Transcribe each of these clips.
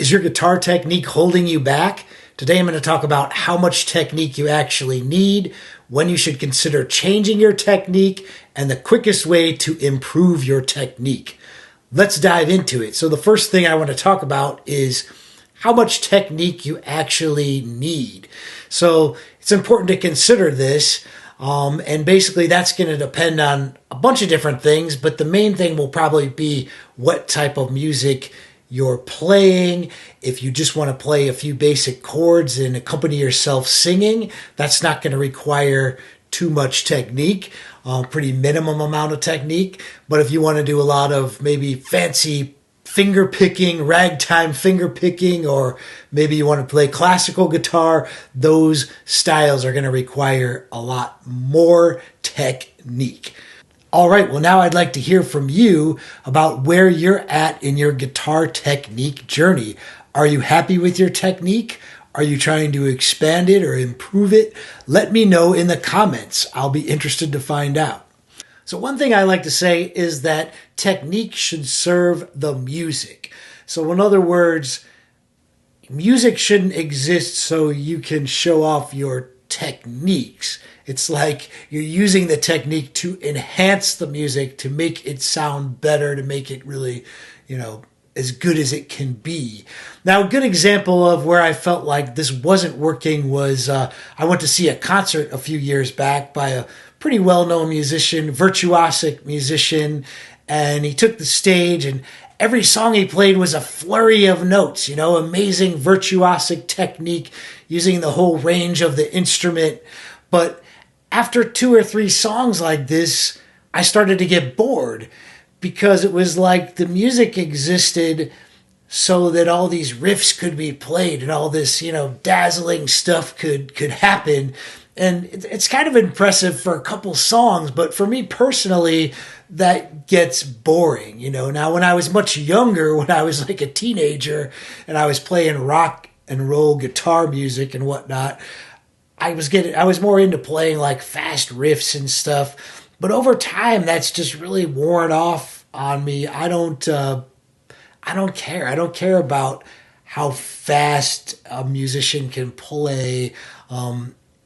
Is your guitar technique holding you back? Today I'm going to talk about how much technique you actually need, when you should consider changing your technique, and the quickest way to improve your technique. Let's dive into it. So the first thing I want to talk about is how much technique you actually need. So it's important to consider this. And basically that's going to depend on a bunch of different things, but the main thing will probably be what type of music you're playing. If you just want to play a few basic chords and accompany yourself singing, that's not going to require too much technique, pretty minimum amount of technique. But if you want to do a lot of maybe fancy finger picking, ragtime finger picking, or maybe you want to play classical guitar, those styles are going to require a lot more technique. All right, well, now I'd like to hear from you about where you're at in your guitar technique journey. Are you happy with your technique? Are you trying to expand it or improve it? Let me know in the comments. I'll be interested to find out. So one thing I like to say is that technique should serve the music. So in other words, music shouldn't exist so you can show off your techniques. It's like you're using the technique to enhance the music, to make it sound better, to make it really, as good as it can be. Now, a good example of where I felt like this wasn't working was I went to see a concert a few years back by a pretty well-known musician, virtuosic musician, and he took the stage and every song he played was a flurry of notes, amazing virtuosic technique using the whole range of the instrument. But after 2 or 3 songs like this, I started to get bored because it was like the music existed so that all these riffs could be played and all this, dazzling stuff could happen. And it's kind of impressive for a couple songs, but for me personally, that gets boring. Now when I was much younger, when I was like a teenager and I was playing rock and roll guitar music and whatnot, I was more into playing like fast riffs and stuff. But over time, that's just really worn off on me. I don't care. I don't care about how fast a musician can play,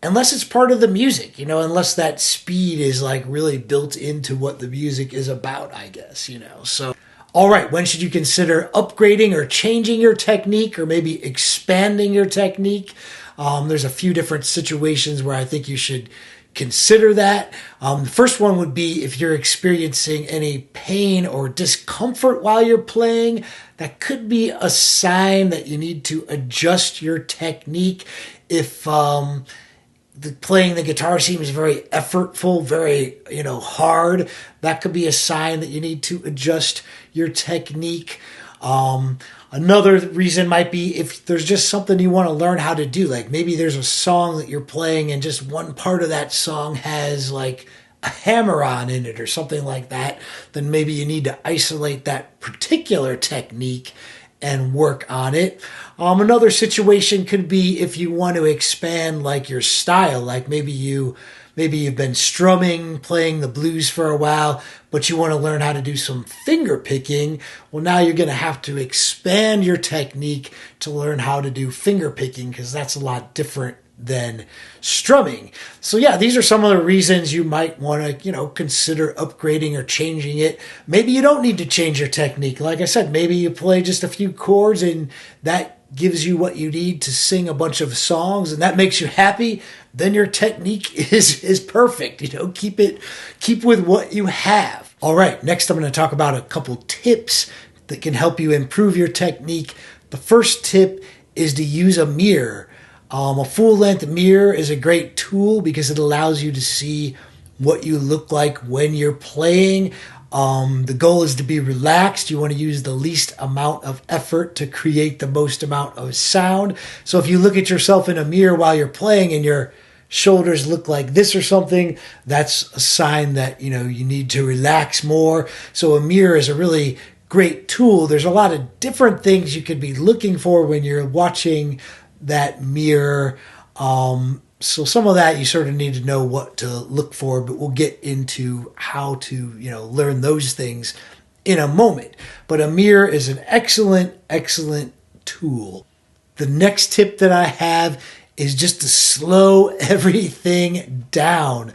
unless it's part of the music, unless that speed is like really built into what the music is about, I guess, So, all right, when should you consider upgrading or changing your technique or maybe expanding your technique? There's a few different situations where I think you should consider that. The first one would be if you're experiencing any pain or discomfort while you're playing. That could be a sign that you need to adjust your technique. If playing the guitar seems very effortful, very, hard, that could be a sign that you need to adjust your technique. Another reason might be if there's just something you want to learn how to do. Like maybe there's a song that you're playing and just one part of that song has like a hammer-on in it or something like that. Then maybe you need to isolate that particular technique and work on it. Another situation could be if you want to expand like your style, like maybe you've been strumming, playing the blues for a while, but you want to learn how to do some finger picking. Well, now you're going to have to expand your technique to learn how to do finger picking because that's a lot different than strumming. So yeah, these are some of the reasons you might want to, consider upgrading or changing it. Maybe you don't need to change your technique. Like I said, maybe you play just a few chords and that gives you what you need to sing a bunch of songs and that makes you happy. Then your technique is perfect. Keep with what you have. All right, next I'm going to talk about a couple tips that can help you improve your technique. The first tip is to use a mirror. A full-length mirror is a great tool because it allows you to see what you look like when you're playing. The goal is to be relaxed. You want to use the least amount of effort to create the most amount of sound. So if you look at yourself in a mirror while you're playing and your shoulders look like this or something, that's a sign that, you need to relax more. So a mirror is a really great tool. There's a lot of different things you could be looking for when you're watching that mirror. So some of that you sort of need to know what to look for, but we'll get into how to, learn those things in a moment. But a mirror is an excellent tool. The next tip that I have is just to slow everything down.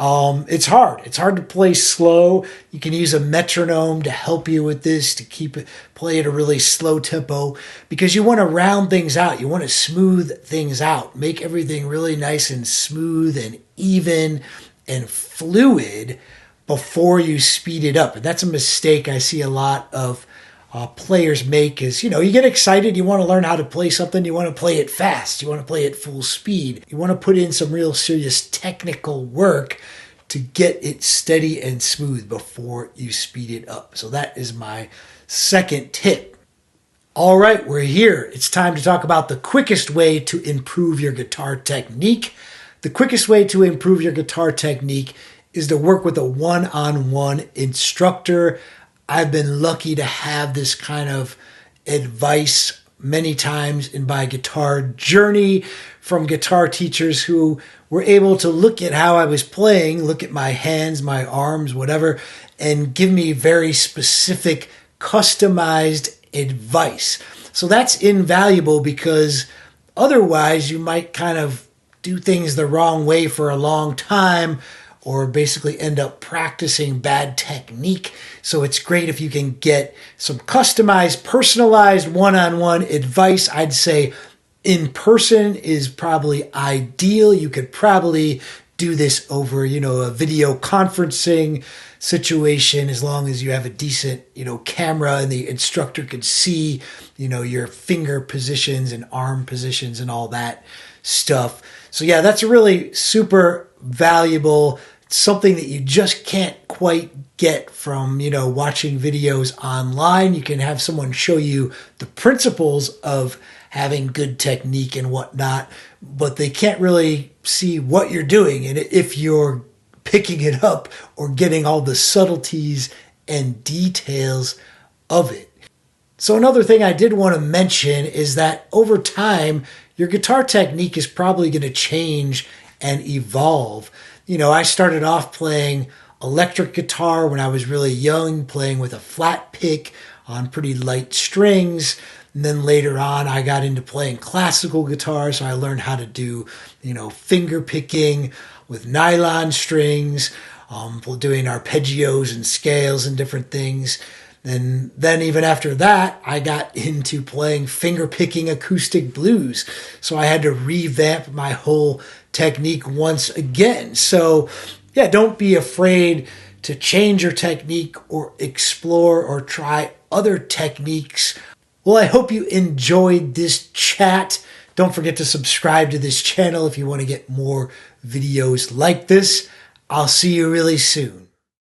It's hard. It's hard to play slow. You can use a metronome to help you with this, to play at a really slow tempo, because you want to round things out. You want to smooth things out, make everything really nice and smooth and even and fluid before you speed it up. And that's a mistake I see a lot of players make is, you get excited, you want to learn how to play something, you want to play it fast, you want to play it full speed, you want to put in some real serious technical work to get it steady and smooth before you speed it up. So that is my second tip. All right, we're here. It's time to talk about the quickest way to improve your guitar technique. The quickest way to improve your guitar technique is to work with a one-on-one instructor. I've been lucky to have this kind of advice many times in my guitar journey from guitar teachers who were able to look at how I was playing, look at my hands, my arms, whatever, and give me very specific, customized advice. So that's invaluable because otherwise you might kind of do things the wrong way for a long time, or basically end up practicing bad technique. So it's great if you can get some customized, personalized one-on-one advice. I'd say in person is probably ideal. You could probably do this over, a video conferencing situation, as long as you have a decent, camera and the instructor could see, your finger positions and arm positions and all that stuff. So yeah, that's really super valuable. Something that you just can't quite get from, watching videos online. You can have someone show you the principles of having good technique and whatnot, but they can't really see what you're doing and if you're picking it up or getting all the subtleties and details of it. So another thing I did want to mention is that over time, your guitar technique is probably going to change and evolve. I started off playing electric guitar when I was really young, playing with a flat pick on pretty light strings. And then later on, I got into playing classical guitar, so I learned how to do, finger picking with nylon strings, doing arpeggios and scales and different things. And then even after that, I got into playing finger picking acoustic blues. So I had to revamp my whole technique once again. So yeah, don't be afraid to change your technique or explore or try other techniques. Well, I hope you enjoyed this chat. Don't forget to subscribe to this channel if you want to get more videos like this. I'll see you really soon.